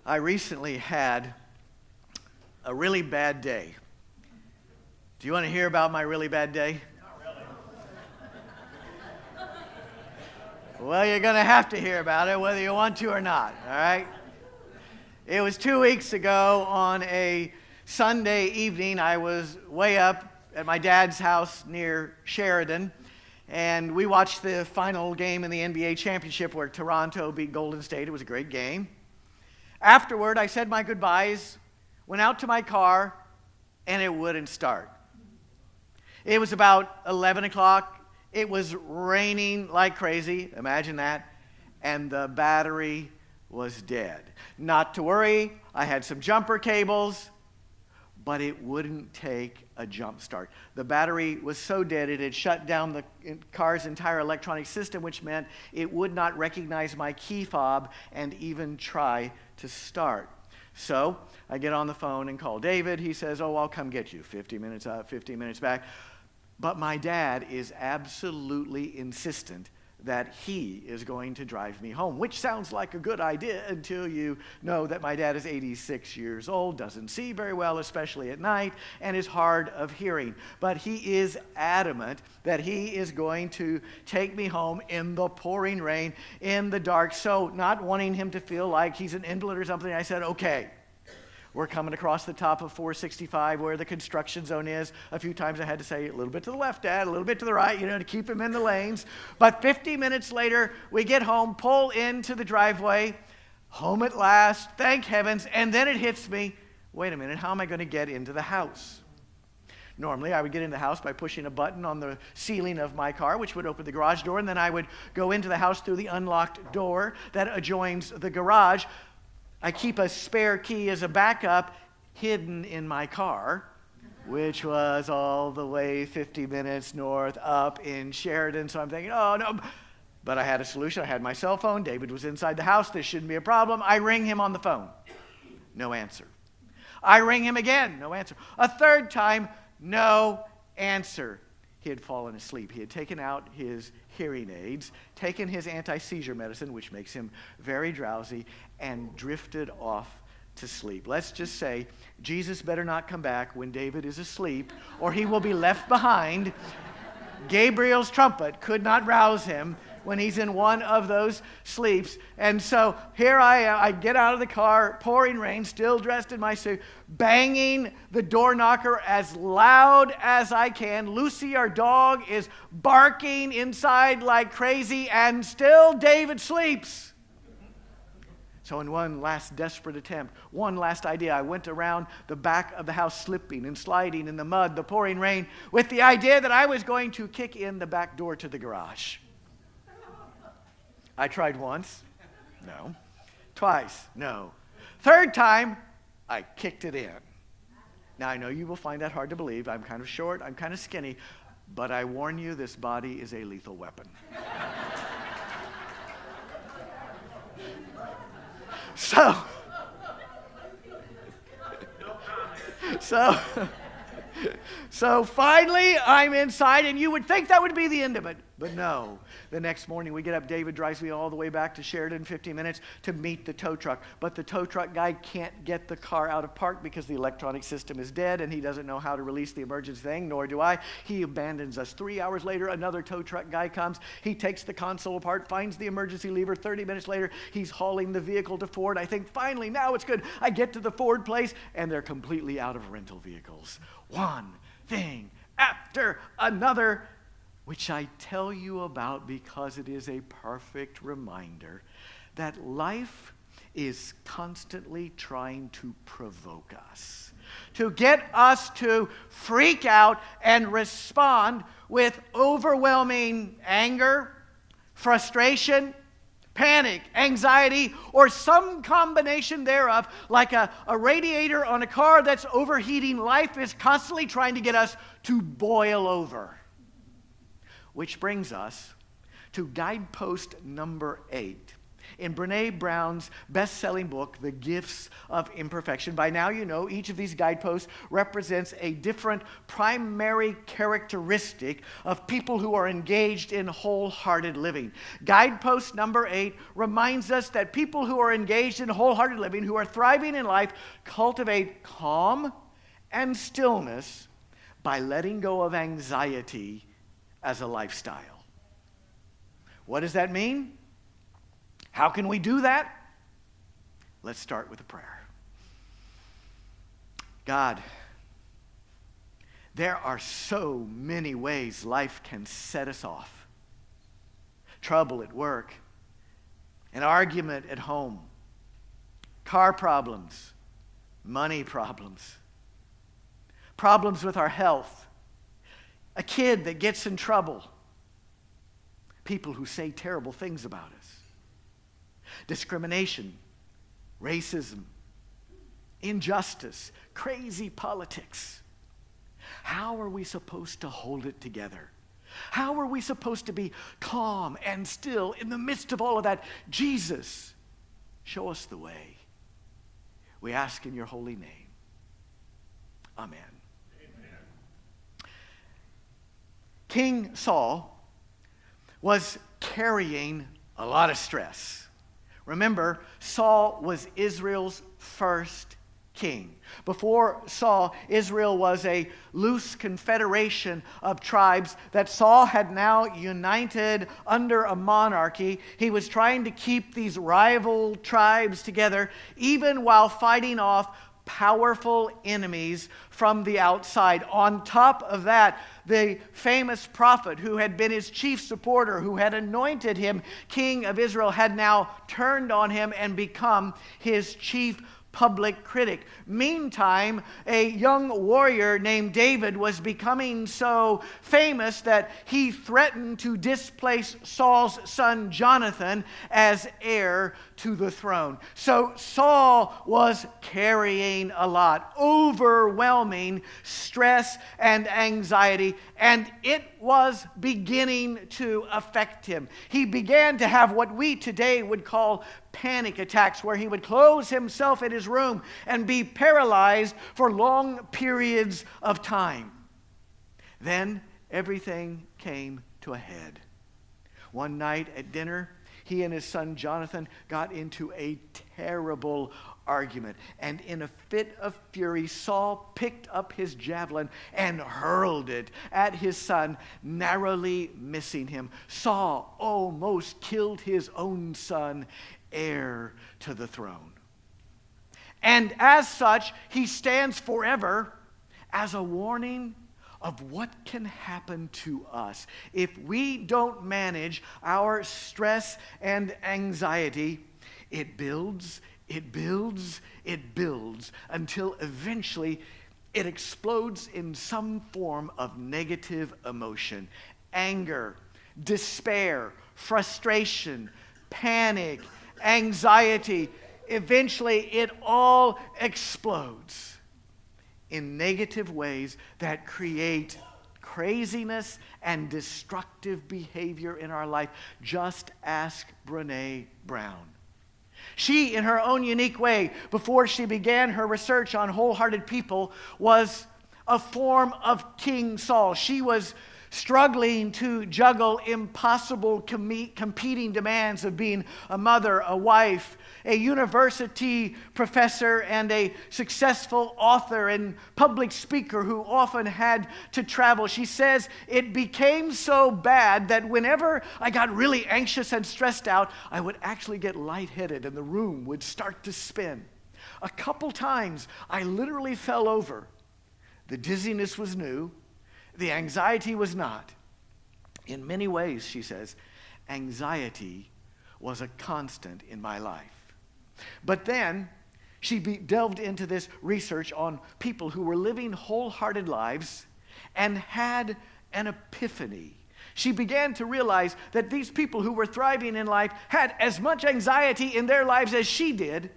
I recently had a really bad day. Do you want to hear about my really bad day? Not really. Well, you're going to have to hear about it whether you want to or not, all right? It was 2 weeks ago on a Sunday evening. I was way up at my dad's house near Sheridan, and we watched the final game in the NBA championship where Toronto beat Golden State. It was a great game. Afterward, I said my goodbyes, went out to my car, and it wouldn't start. It was about 11 o'clock. It was raining like crazy. Imagine that. And the battery was dead. Not to worry, I had some jumper cables, but it wouldn't take a jump start. The battery was so dead it had shut down the car's entire electronic system, which meant it would not recognize my key fob and even try to start. So I get on the phone and call David. He says, "Oh, I'll come get you." 50 minutes up, 50 minutes back. But my dad is absolutely insistent that he is going to drive me home, which sounds like a good idea until you know that my dad is 86 years old, doesn't see very well, especially at night, and is hard of hearing. But he is adamant that he is going to take me home in the pouring rain, in the dark. So not wanting him to feel like he's an invalid or something, I said, okay. We're coming across the top of 465 where the construction zone is. A few times I had to say a little bit to the left, Dad, a little bit to the right, to keep him in the lanes. But 50 minutes later, we get home, pull into the driveway, home at last, thank heavens, and then it hits me, wait a minute, how am I going to get into the house? Normally, I would get in the house by pushing a button on the ceiling of my car, which would open the garage door, and then I would go into the house through the unlocked door that adjoins the garage. I keep a spare key as a backup hidden in my car, which was all the way 50 minutes north up in Sheridan. So I'm thinking, oh, no. But I had a solution. I had my cell phone. David was inside the house. This shouldn't be a problem. I ring him on the phone. No answer. I ring him again. No answer. A third time, no answer. He had fallen asleep. He had taken out his hearing aids, taken his anti-seizure medicine, which makes him very drowsy, and drifted off to sleep. Let's just say Jesus better not come back when David is asleep, or he will be left behind. Gabriel's trumpet could not rouse him when he's in one of those sleeps. And so here I am. I get out of the car, pouring rain, still dressed in my suit, banging the door knocker as loud as I can. Lucy, our dog, is barking inside like crazy, and still David sleeps. So in one last desperate attempt, one last idea, I went around the back of the house slipping and sliding in the mud, the pouring rain, with the idea that I was going to kick in the back door to the garage. I tried once, no. Twice, no. Third time, I kicked it in. Now, I know you will find that hard to believe. I'm kind of short, I'm kind of skinny, but I warn you, this body is a lethal weapon. So finally, I'm inside, and you would think that would be the end of it. But no. The next morning, we get up. David drives me all the way back to Sheridan, 15 minutes, to meet the tow truck. But the tow truck guy can't get the car out of park because the electronic system is dead, and he doesn't know how to release the emergency thing, nor do I. He abandons us. 3 hours later, another tow truck guy comes. He takes the console apart, finds the emergency lever. 30 minutes later, he's hauling the vehicle to Ford. I think, finally, now it's good. I get to the Ford place, and they're completely out of rental vehicles. One thing after another, which I tell you about because it is a perfect reminder that life is constantly trying to provoke us, to get us to freak out and respond with overwhelming anger, frustration, panic, anxiety, or some combination thereof, like a radiator on a car that's overheating. Life is constantly trying to get us to boil over. Which brings us to guidepost number 8. in Brené Brown's best-selling book, The Gifts of Imperfection. By now you know each of these guideposts represents a different primary characteristic of people who are engaged in wholehearted living. Guidepost number 8 reminds us that people who are engaged in wholehearted living, who are thriving in life, cultivate calm and stillness by letting go of anxiety as a lifestyle. What does that mean? How can we do that? Let's start with a prayer. God, there are so many ways life can set us off. Trouble at work, an argument at home, car problems, money problems, problems with our health, a kid that gets in trouble, people who say terrible things about us, discrimination, racism, injustice, crazy politics. How are we supposed to hold it together? How are we supposed to be calm and still in the midst of all of that? Jesus, show us the way. We ask in your holy name. Amen. King Saul was carrying a lot of stress. Remember, Saul was Israel's first king. Before Saul, Israel was a loose confederation of tribes that Saul had now united under a monarchy. He was trying to keep these rival tribes together, even while fighting off powerful enemies from the outside. On top of that, the famous prophet who had been his chief supporter, who had anointed him king of Israel, had now turned on him and become his chief public critic. Meantime, a young warrior named David was becoming so famous that he threatened to displace Saul's son Jonathan as heir to the throne. So Saul was carrying a lot, overwhelming stress and anxiety, and it was beginning to affect him. He began to have what we today would call panic attacks, where he would close himself in his room and be paralyzed for long periods of time. Then everything came to a head. One night at dinner, he and his son Jonathan got into a terrible argument. And in a fit of fury, Saul picked up his javelin and hurled it at his son, narrowly missing him. Saul almost killed his own son, heir to the throne. And as such, he stands forever as a warning of what can happen to us if we don't manage our stress and anxiety. It builds, it builds, it builds until eventually it explodes in some form of negative emotion. Anger, despair, frustration, panic, anxiety. Eventually it all explodes in negative ways that create craziness and destructive behavior in our life. Just ask Brené Brown. She, in her own unique way, before she began her research on wholehearted people, was a form of King Saul. She was struggling to juggle impossible competing demands of being a mother, a wife, a university professor, and a successful author and public speaker who often had to travel. She says, it became so bad that whenever I got really anxious and stressed out, I would actually get lightheaded and the room would start to spin. A couple times, I literally fell over. The dizziness was new. The anxiety was not. In many ways, she says, anxiety was a constant in my life. But then she delved into this research on people who were living wholehearted lives and had an epiphany. She began to realize that these people who were thriving in life had as much anxiety in their lives as she did,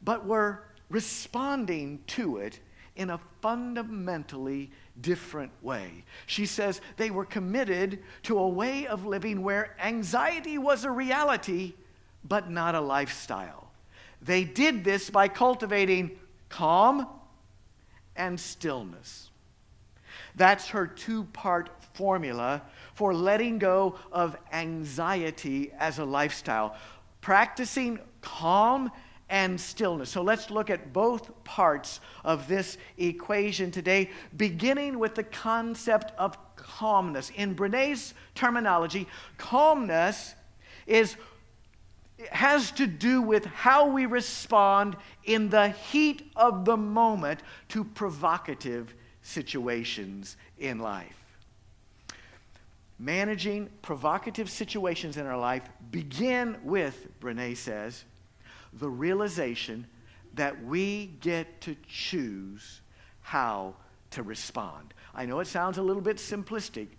but were responding to it in a fundamentally different way. She says they were committed to a way of living where anxiety was a reality, but not a lifestyle. They did this by cultivating calm and stillness. That's her two-part formula for letting go of anxiety as a lifestyle. Practicing calm and stillness. So let's look at both parts of this equation today, beginning with the concept of calmness. In Brené's terminology, calmness has to do with how we respond in the heat of the moment to provocative situations in life. Managing provocative situations in our life begin with, Brené says, the realization that we get to choose how to respond. I know it sounds a little bit simplistic,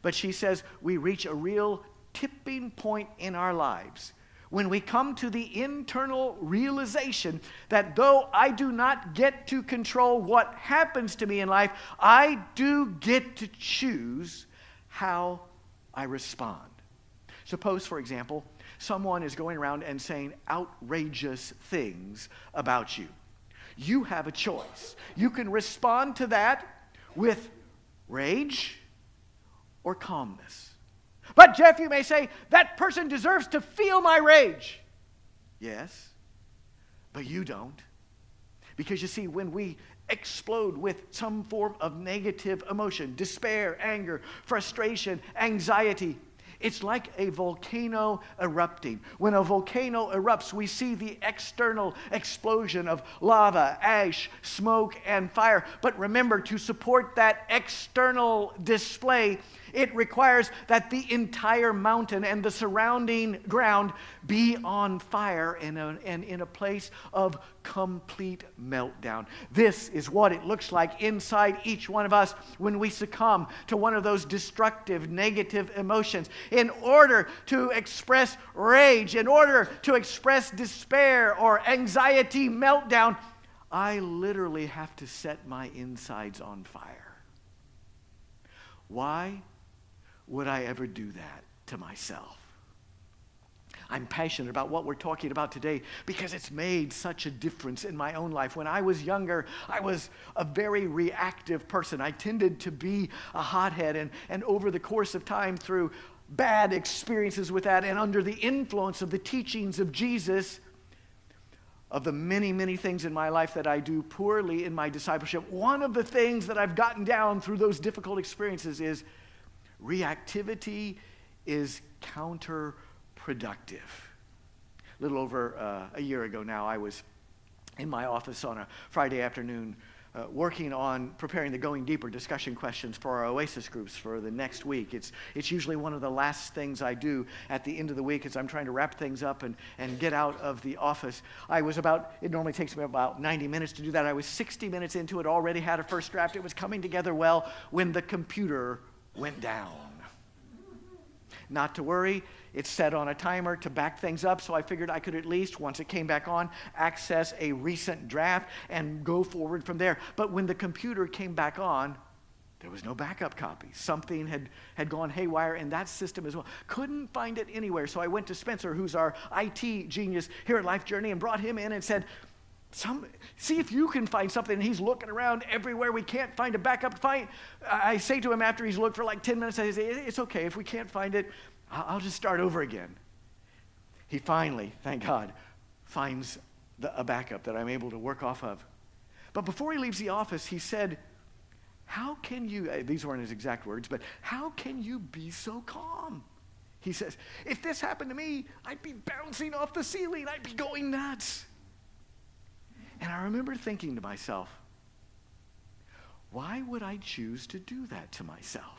but she says we reach a real tipping point in our lives when we come to the internal realization that though I do not get to control what happens to me in life, I do get to choose how I respond. Suppose, for example, someone is going around and saying outrageous things about you. You have a choice. You can respond to that with rage or calmness. But Jeff, you may say, that person deserves to feel my rage. Yes, but you don't. Because you see, when we explode with some form of negative emotion, despair, anger, frustration, anxiety, it's like a volcano erupting. When a volcano erupts, we see the external explosion of lava, ash, smoke, and fire. But remember, to support that external display, it requires that the entire mountain and the surrounding ground be on fire and in a place of complete meltdown. This is what it looks like inside each one of us when we succumb to one of those destructive, negative emotions. In order to express rage, in order to express despair or anxiety meltdown, I literally have to set my insides on fire. Why would I ever do that to myself? I'm passionate about what we're talking about today because it's made such a difference in my own life. When I was younger, I was a very reactive person. I tended to be a hothead, and over the course of time, through bad experiences with that and under the influence of the teachings of Jesus, of the many, many things in my life that I do poorly in my discipleship, one of the things that I've gotten down through those difficult experiences is reactivity is counterproductive. A little over a year ago now, I was in my office on a Friday afternoon working on preparing the Going Deeper discussion questions for our Oasis groups for the next week. It's usually one of the last things I do at the end of the week as I'm trying to wrap things up and get out of the office. It normally takes me about 90 minutes to do that. I was 60 minutes into it, already had a first draft. It was coming together well when the computer went down. Not to worry, it's set on a timer to back things up, so I figured I could at least, once it came back on, access a recent draft and go forward from there. But when the computer came back on, there was no backup copy. Something had gone haywire in that system as well. Couldn't find it anywhere, so I went to Spencer, who's our IT genius here at Life Journey, and brought him in and said, see if you can find something. And he's looking around everywhere. We can't find a backup. I say to him after he's looked for like 10 minutes, I say, it's okay. If we can't find it, I'll just start over again. He finally, thank God, finds a backup that I'm able to work off of. But before he leaves the office, he said, how can you, these weren't his exact words, but how can you be so calm? He says, if this happened to me, I'd be bouncing off the ceiling. I'd be going nuts. And I remember thinking to myself, why would I choose to do that to myself?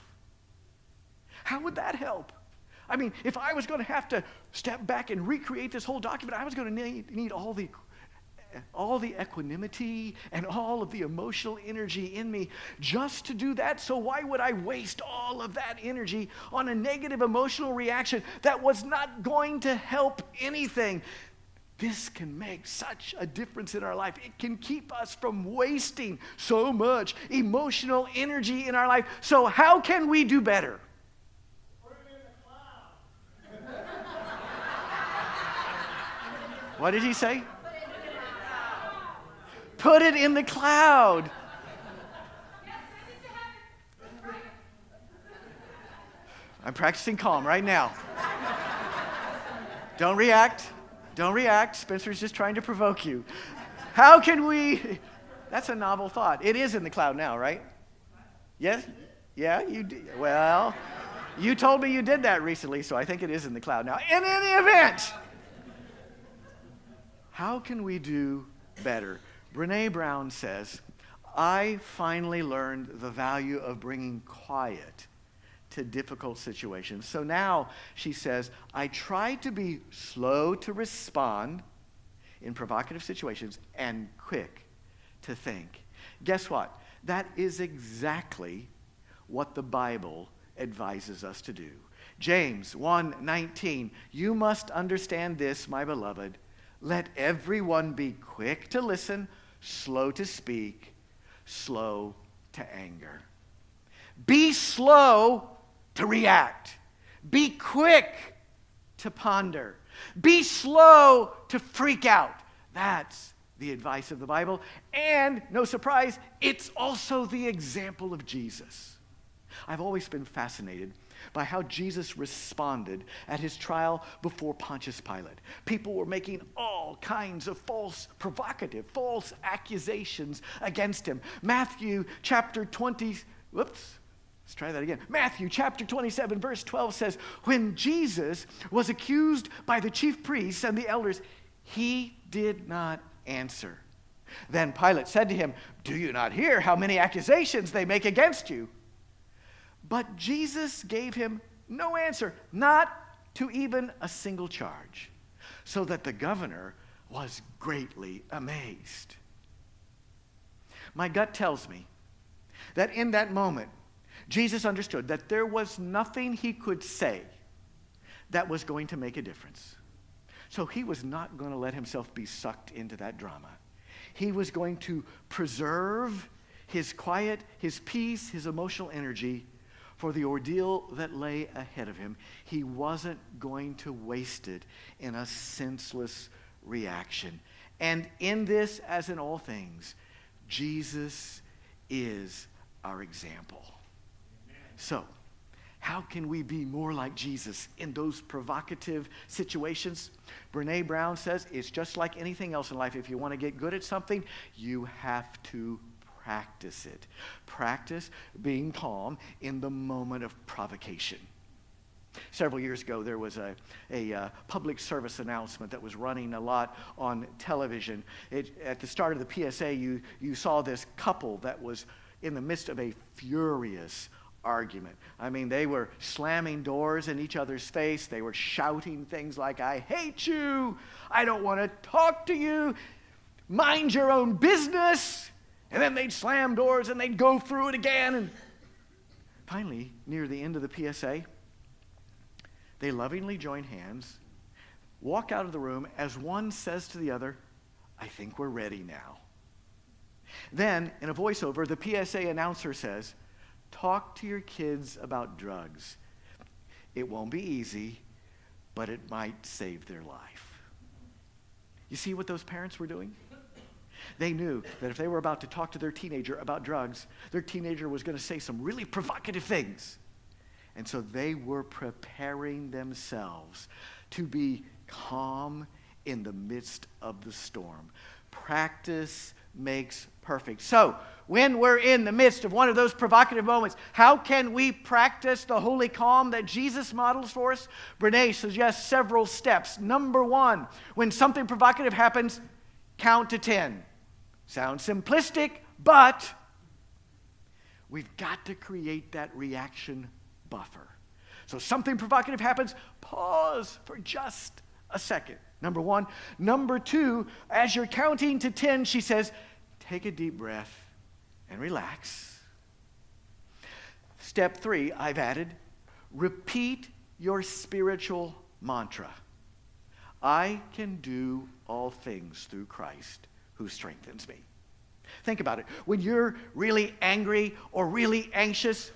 How would that help? I mean, if I was going to have to step back and recreate this whole document, I was going to need all the equanimity and all of the emotional energy in me just to do that. So why would I waste all of that energy on a negative emotional reaction that was not going to help anything? This can make such a difference in our life. It can keep us from wasting so much emotional energy in our life. So how can we do better? Put it in the cloud. What did he say? Put it in the cloud. I'm practicing calm right now. Don't react. Don't react. Spencer's just trying to provoke you. How can we... That's a novel thought. It is in the cloud now, right? Yes? Yeah, you did. Well, you told me you did that recently, so I think it is in the cloud now. In any event, how can we do better? Brené Brown says, I finally learned the value of bringing quiet to difficult situations. So now, she says, I try to be slow to respond in provocative situations and quick to think. Guess what? That is exactly what the Bible advises us to do. James 1:19, you must understand this, my beloved. Let everyone be quick to listen, slow to speak, slow to anger. Be slow to react. Be quick to ponder. Be slow to freak out. That's the advice of the Bible. And, no surprise, it's also the example of Jesus. I've always been fascinated by how Jesus responded at his trial before Pontius Pilate. People were making all kinds of false accusations against him. Matthew chapter 27, verse 12 says, when Jesus was accused by the chief priests and the elders, he did not answer. Then Pilate said to him, do you not hear how many accusations they make against you? But Jesus gave him no answer, not to even a single charge, so that the governor was greatly amazed. My gut tells me that in that moment, Jesus understood that there was nothing he could say that was going to make a difference. So he was not going to let himself be sucked into that drama. He was going to preserve his quiet, his peace, his emotional energy for the ordeal that lay ahead of him. He wasn't going to waste it in a senseless reaction. And in this, as in all things, Jesus is our example. So, how can we be more like Jesus in those provocative situations? Brené Brown says it's just like anything else in life. If you want to get good at something, you have to practice it. Practice being calm in the moment of provocation. Several years ago, there was a public service announcement that was running a lot on television. At the start of the PSA, you saw this couple that was in the midst of a furious argument. I mean, they were slamming doors in each other's face. They were shouting things like, I hate you. I don't want to talk to you. Mind your own business. And then they'd slam doors and they'd go through it again. And finally, near the end of the PSA, they lovingly join hands, walk out of the room as one says to the other, I think we're ready now. Then, in a voiceover, the PSA announcer says, talk to your kids about drugs. It won't be easy, but it might save their life. You see what those parents were doing? They knew that if they were about to talk to their teenager about drugs, their teenager was going to say some really provocative things. And so they were preparing themselves to be calm in the midst of the storm. Practice makes perfect. So, when we're in the midst of one of those provocative moments, how can we practice the holy calm that Jesus models for us? Brené suggests several steps. Number one, when something provocative happens, count to 10. Sounds simplistic, but we've got to create that reaction buffer. So something provocative happens, pause for just a second. Number one. Number two, as you're counting to 10, she says, take a deep breath and relax. Step 3, I've added, repeat your spiritual mantra. I can do all things through Christ who strengthens me. Think about it. When you're really angry or really anxious,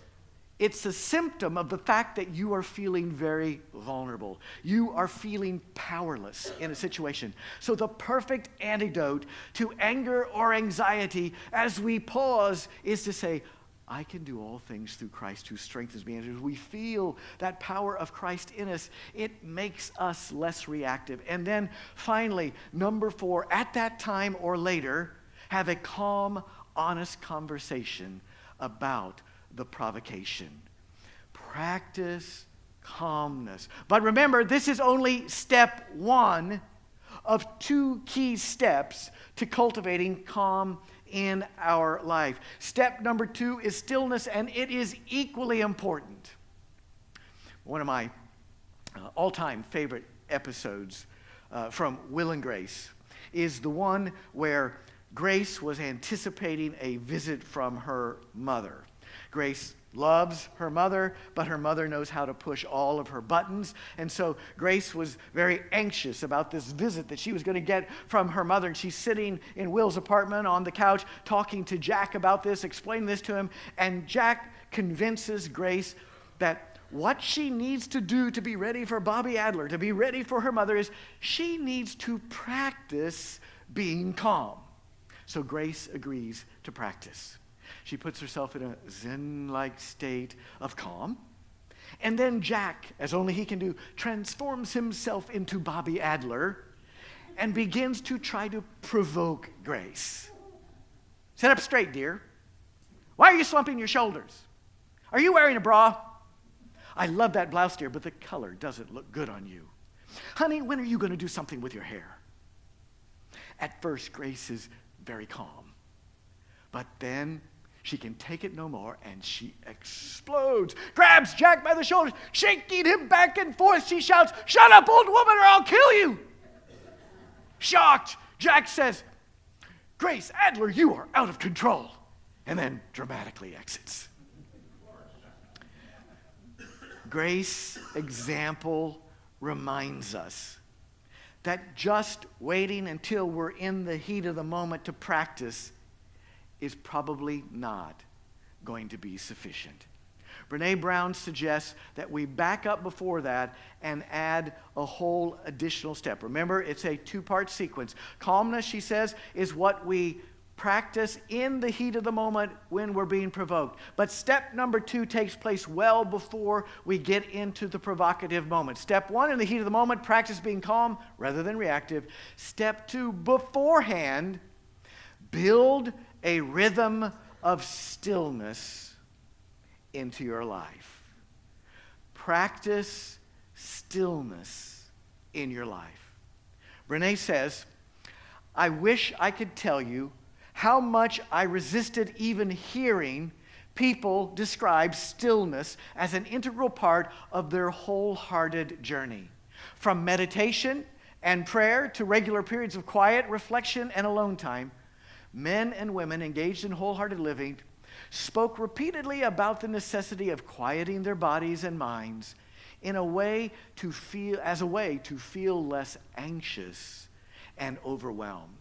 It's a symptom of the fact that you are feeling very vulnerable. You are feeling powerless in a situation. So the perfect antidote to anger or anxiety as we pause is to say, I can do all things through Christ who strengthens me. And as we feel that power of Christ in us, it makes us less reactive. And then finally, number 4, at that time or later, have a calm, honest conversation about the provocation. Practice calmness. But remember, this is only step 1 of 2 key steps to cultivating calm in our life. Step number 2 is stillness, and it is equally important. One of my all-time favorite episodes from Will and Grace is the one where Grace was anticipating a visit from her mother. Grace loves her mother, but her mother knows how to push all of her buttons. And so Grace was very anxious about this visit that she was going to get from her mother. And she's sitting in Will's apartment on the couch talking to Jack about this, explaining this to him. And Jack convinces Grace that what she needs to do to be ready for Bobby Adler, to be ready for her mother, is she needs to practice being calm. So Grace agrees to practice. She puts herself in a zen-like state of calm. And then Jack, as only he can do, transforms himself into Bobby Adler and begins to try to provoke Grace. Sit up straight, dear. Why are you slumping your shoulders? Are you wearing a bra? I love that blouse, dear, but the color doesn't look good on you. Honey, when are you going to do something with your hair? At first, Grace is very calm. But then she can take it no more, and she explodes, grabs Jack by the shoulders, shaking him back and forth. She shouts, "Shut up, old woman, or I'll kill you!" Shocked, Jack says, "Grace Adler, you are out of control," and then dramatically exits. Grace's example reminds us that just waiting until we're in the heat of the moment to practice is probably not going to be sufficient. Brené Brown suggests that we back up before that and add a whole additional step. Remember, it's a 2-part sequence. Calmness, she says, is what we practice in the heat of the moment when we're being provoked. But step number 2 takes place well before we get into the provocative moment. Step 1, in the heat of the moment, practice being calm rather than reactive. Step 2, beforehand, build a rhythm of stillness into your life. Practice stillness in your life. Brené says, I wish I could tell you how much I resisted even hearing people describe stillness as an integral part of their wholehearted journey. From meditation and prayer to regular periods of quiet, reflection, and alone time, men and women engaged in wholehearted living spoke repeatedly about the necessity of quieting their bodies and minds as a way to feel less anxious and overwhelmed.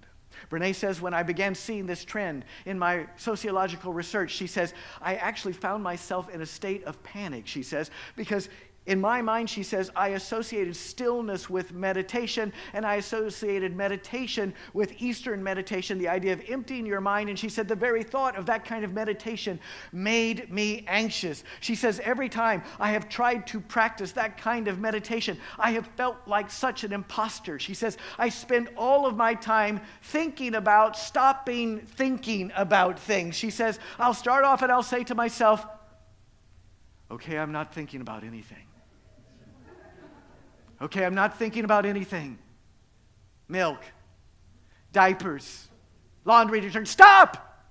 Brené says, when I began seeing this trend in my sociological research, she says, I actually found myself in a state of panic, she says, because in my mind, she says, I associated stillness with meditation, and I associated meditation with Eastern meditation, the idea of emptying your mind. And she said the very thought of that kind of meditation made me anxious. She says, every time I have tried to practice that kind of meditation, I have felt like such an imposter. She says, I spend all of my time thinking about stopping thinking about things. She says, I'll start off and I'll say to myself, okay, I'm not thinking about anything. Okay, I'm not thinking about anything. Milk, diapers, laundry detergent. Stop!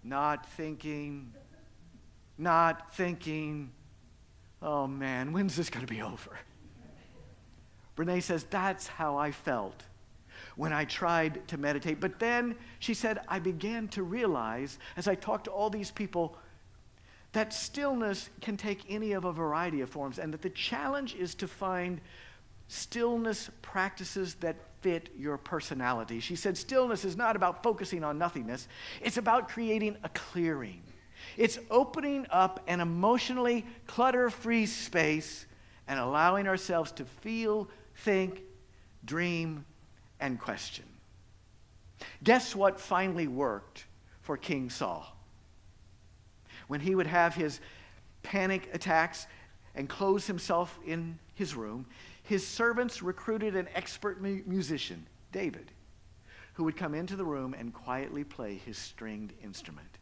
Not thinking. Oh man, when's this going to be over? Brené says, that's how I felt when I tried to meditate. But then, she said, I began to realize, as I talked to all these people, that stillness can take any of a variety of forms, and that the challenge is to find stillness practices that fit your personality. She said stillness is not about focusing on nothingness. It's about creating a clearing. It's opening up an emotionally clutter-free space and allowing ourselves to feel, think, dream, and question. Guess what finally worked for King Saul? When he would have his panic attacks and close himself in his room, his servants recruited an expert musician, David, who would come into the room and quietly play his stringed instrument.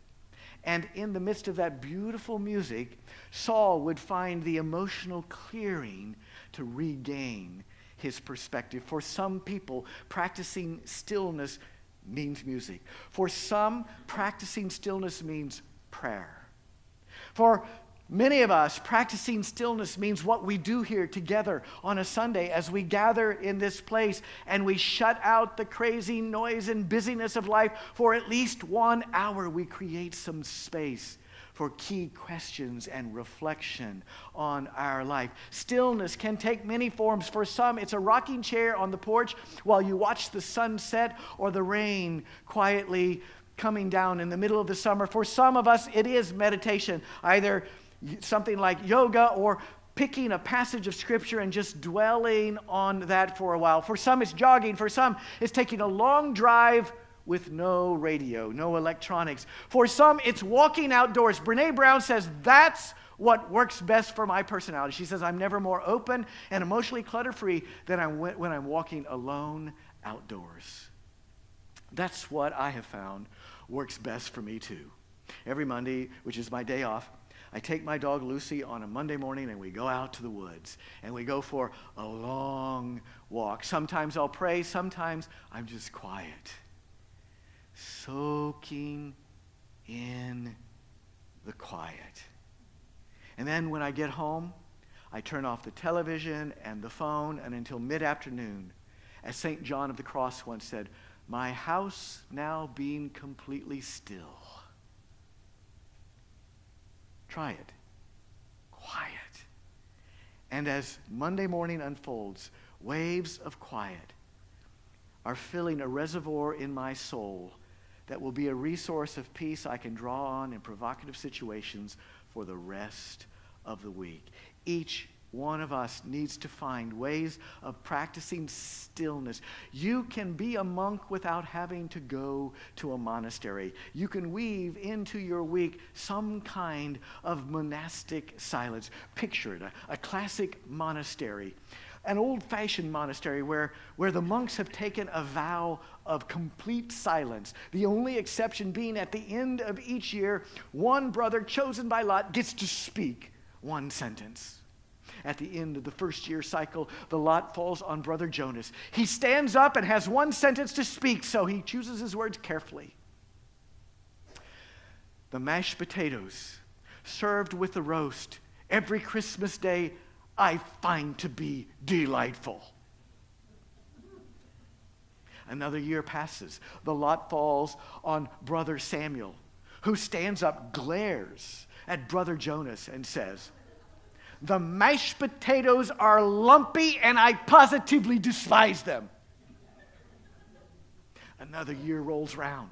And in the midst of that beautiful music, Saul would find the emotional clearing to regain his perspective. For some people, practicing stillness means music. For some, practicing stillness means prayer. For many of us, practicing stillness means what we do here together on a Sunday as we gather in this place and we shut out the crazy noise and busyness of life for at least 1 hour. We create some space for key questions and reflection on our life. Stillness can take many forms. For some, it's a rocking chair on the porch while you watch the sunset or the rain quietly coming down in the middle of the summer. For some of us, it is meditation, either something like yoga or picking a passage of Scripture and just dwelling on that for a while. For some, it's jogging. For some, it's taking a long drive with no radio, no electronics. For some, it's walking outdoors. Brené Brown says that's what works best for my personality. She says, I'm never more open and emotionally clutter-free than when I'm walking alone outdoors. That's what I have found works best for me too. Every Monday, which is my day off, I take my dog Lucy on a Monday morning and we go out to the woods and we go for a long walk. Sometimes I'll pray, sometimes I'm just quiet, soaking in the quiet. And then when I get home, I turn off the television and the phone, and until mid-afternoon, as St. John of the Cross once said, my house now being completely still. Try it. Quiet. And as Monday morning unfolds, waves of quiet are filling a reservoir in my soul that will be a resource of peace I can draw on in provocative situations for the rest of the week. Each one of us needs to find ways of practicing stillness. You can be a monk without having to go to a monastery. You can weave into your week some kind of monastic silence. Picture it, a classic monastery, an old-fashioned monastery where the monks have taken a vow of complete silence. The only exception being at the end of each year, one brother chosen by lot gets to speak one sentence. At the end of the first year cycle, the lot falls on Brother Jonas. He stands up and has one sentence to speak, so he chooses his words carefully. The mashed potatoes served with the roast every Christmas day I find to be delightful. Another year passes. The lot falls on Brother Samuel, who stands up, glares at Brother Jonas and says, the mashed potatoes are lumpy and I positively despise them. Another year rolls round.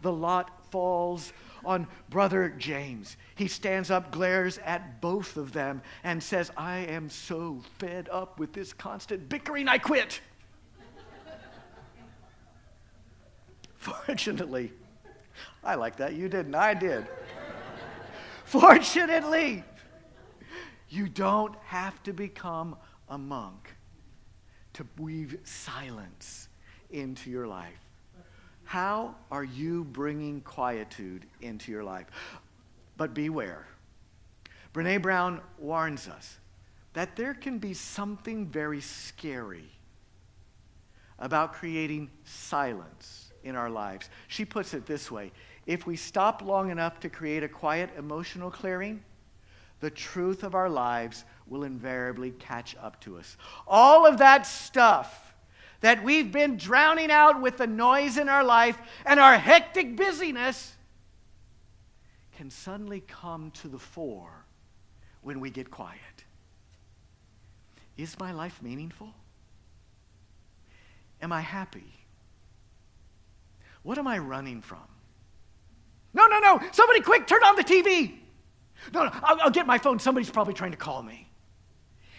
The lot falls on Brother James. He stands up, glares at both of them, and says, I am so fed up with this constant bickering, I quit. Fortunately, I like that. You didn't. I did. Fortunately, you don't have to become a monk to weave silence into your life. How are you bringing quietude into your life? But beware. Brené Brown warns us that there can be something very scary about creating silence in our lives. She puts it this way: if we stop long enough to create a quiet emotional clearing, the truth of our lives will invariably catch up to us. All of that stuff that we've been drowning out with the noise in our life and our hectic busyness can suddenly come to the fore when we get quiet. Is my life meaningful? Am I happy? What am I running from? No. no, somebody quick, turn on the TV. No, I'll get my phone. Somebody's probably trying to call me.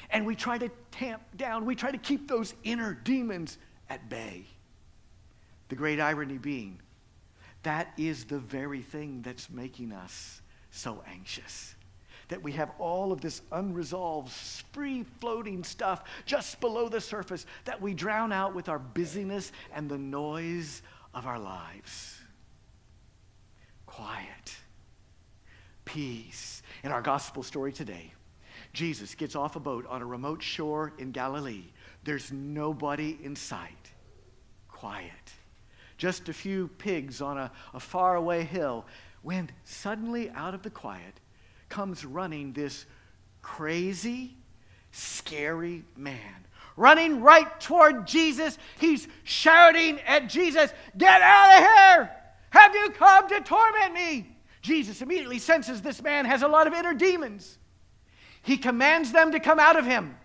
And we try to tamp down, we try to keep those inner demons at bay. The great irony being, that is the very thing that's making us so anxious. That we have all of this unresolved, free-floating stuff just below the surface that we drown out with our busyness and the noise of our lives. Quiet. Peace. In our gospel story today, Jesus gets off a boat on a remote shore in Galilee. There's nobody in sight. Quiet. Just a few pigs on a faraway hill, when suddenly out of the quiet comes running this crazy, scary man. Running right toward Jesus. He's shouting at Jesus, "Get out of here! Have you come to torment me?" Jesus immediately senses this man has a lot of inner demons. He commands them to come out of him.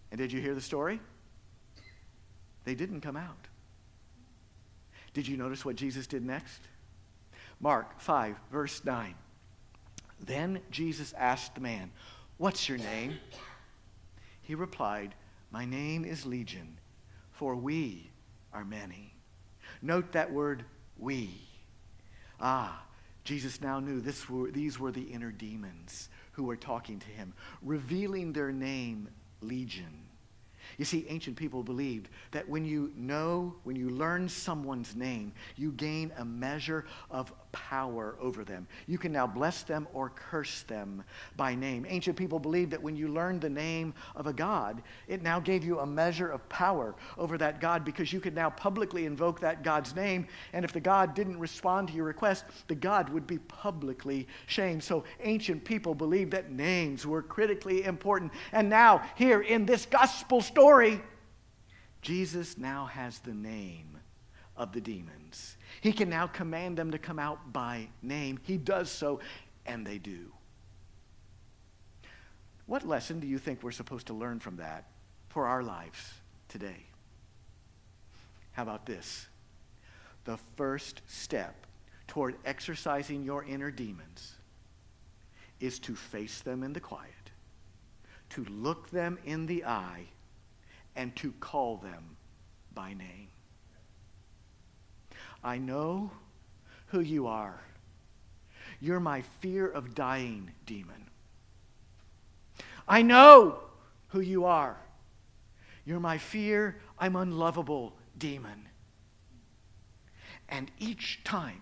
And did you hear the story? They didn't come out. Did you notice what Jesus did next? Mark 5, verse 9. Then Jesus asked the man, "What's your name?" He replied, "My name is Legion, for we are many." Note that word, we. Jesus now knew these were the inner demons who were talking to him, revealing their name, Legion. You see, ancient people believed that when you learn someone's name, you gain a measure of power over them. You can now bless them or curse them by name. Ancient people believed that when you learned the name of a god, it now gave you a measure of power over that god, because you could now publicly invoke that god's name, and if the god didn't respond to your request, the god would be publicly shamed. So ancient people believed that names were critically important. And now, here in this gospel story, Jesus now has the name of the demons. He can now command them to come out by name. He does so, and they do. What lesson do you think we're supposed to learn from that for our lives today? How about this? The first step toward exercising your inner demons is to face them in the quiet, to look them in the eye, and to call them by name. I know who you are. You're my fear of dying demon. I know who you are. You're my fear I'm unlovable demon. And each time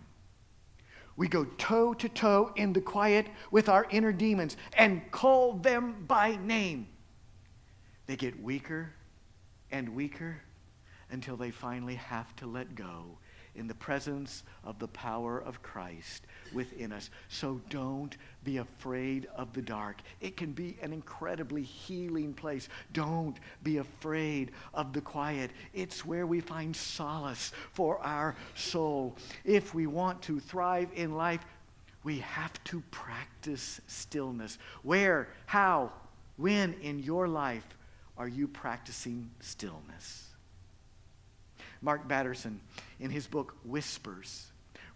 we go toe to toe in the quiet with our inner demons and call them by name, they get weaker and weaker until they finally have to let go in the presence of the power of Christ within us. So don't be afraid of the dark. It can be an incredibly healing place. Don't be afraid of the quiet. It's where we find solace for our soul. If we want to thrive in life, we have to practice stillness. Where, how, when in your life are you practicing stillness? Mark Batterson, in his book Whispers,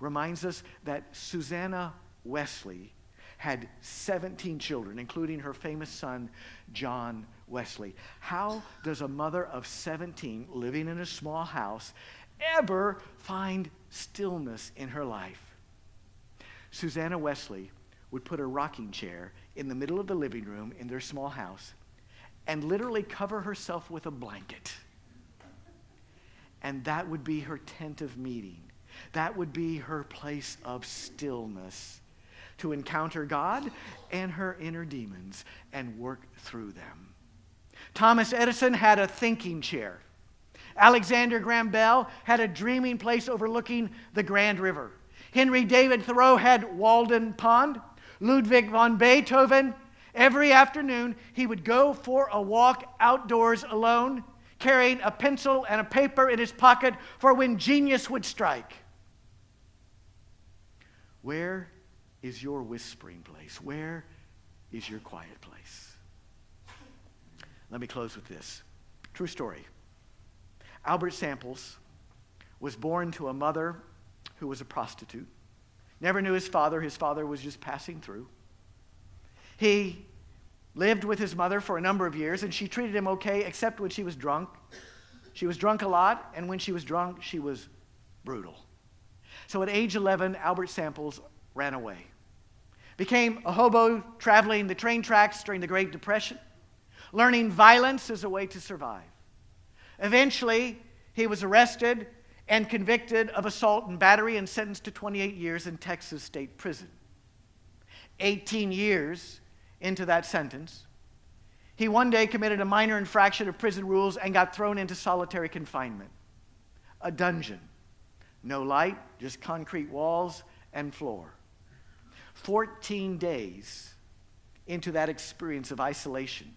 reminds us that Susanna Wesley had 17 children, including her famous son, John Wesley. How does a mother of 17 living in a small house ever find stillness in her life? Susanna Wesley would put a rocking chair in the middle of the living room in their small house and literally cover herself with a blanket. And that would be her tent of meeting. That would be her place of stillness, to encounter God and her inner demons and work through them. Thomas Edison had a thinking chair. Alexander Graham Bell had a dreaming place overlooking the Grand River. Henry David Thoreau had Walden Pond. Ludwig von Beethoven, every afternoon, he would go for a walk outdoors alone, carrying a pencil and a paper in his pocket for when genius would strike. Where is your whispering place? Where is your quiet place? Let me close with this. True story. Albert Samples was born to a mother who was a prostitute. Never knew his father. His father was just passing through. He lived with his mother for a number of years, and she treated him okay, except when she was drunk. She was drunk a lot, and when she was drunk, she was brutal. So at age 11, Albert Samples ran away. Became a hobo traveling the train tracks during the Great Depression, learning violence as a way to survive. Eventually, he was arrested and convicted of assault and battery and sentenced to 28 years in Texas State Prison. 18 years into that sentence, he one day committed a minor infraction of prison rules and got thrown into solitary confinement. A dungeon. No light, just concrete walls and floor. 14 days into that experience of isolation,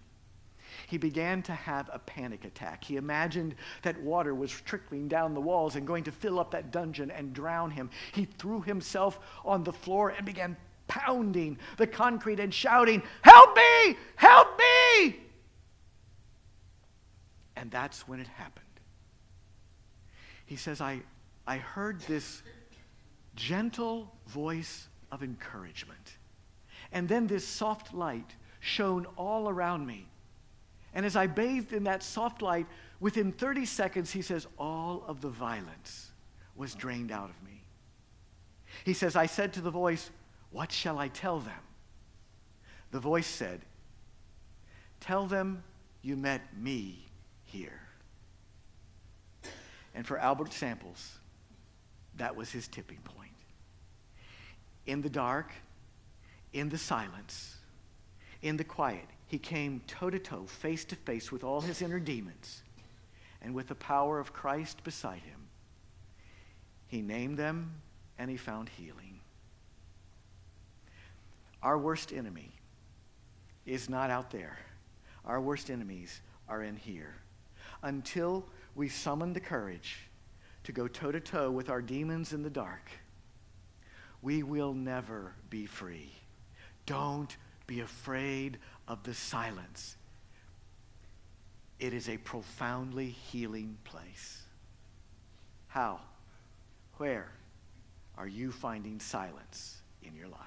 he began to have a panic attack. He imagined that water was trickling down the walls and going to fill up that dungeon and drown him. He threw himself on the floor and began pounding the concrete and shouting, "Help me! Help me!" And that's when it happened. He says, I heard this gentle voice of encouragement. And then this soft light shone all around me. And as I bathed in that soft light, within 30 seconds, he says, all of the violence was drained out of me. He says, I said to the voice, "What shall I tell them?" The voice said, "Tell them you met me here." And for Albert Samples, that was his tipping point. In the dark, in the silence, in the quiet, he came toe-to-toe, face-to-face with all his inner demons. And with the power of Christ beside him, he named them and he found healing. Our worst enemy is not out there. Our worst enemies are in here. Until we summon the courage to go toe-to-toe with our demons in the dark, we will never be free. Don't be afraid of the silence. It is a profoundly healing place. How? Where are you finding silence in your life?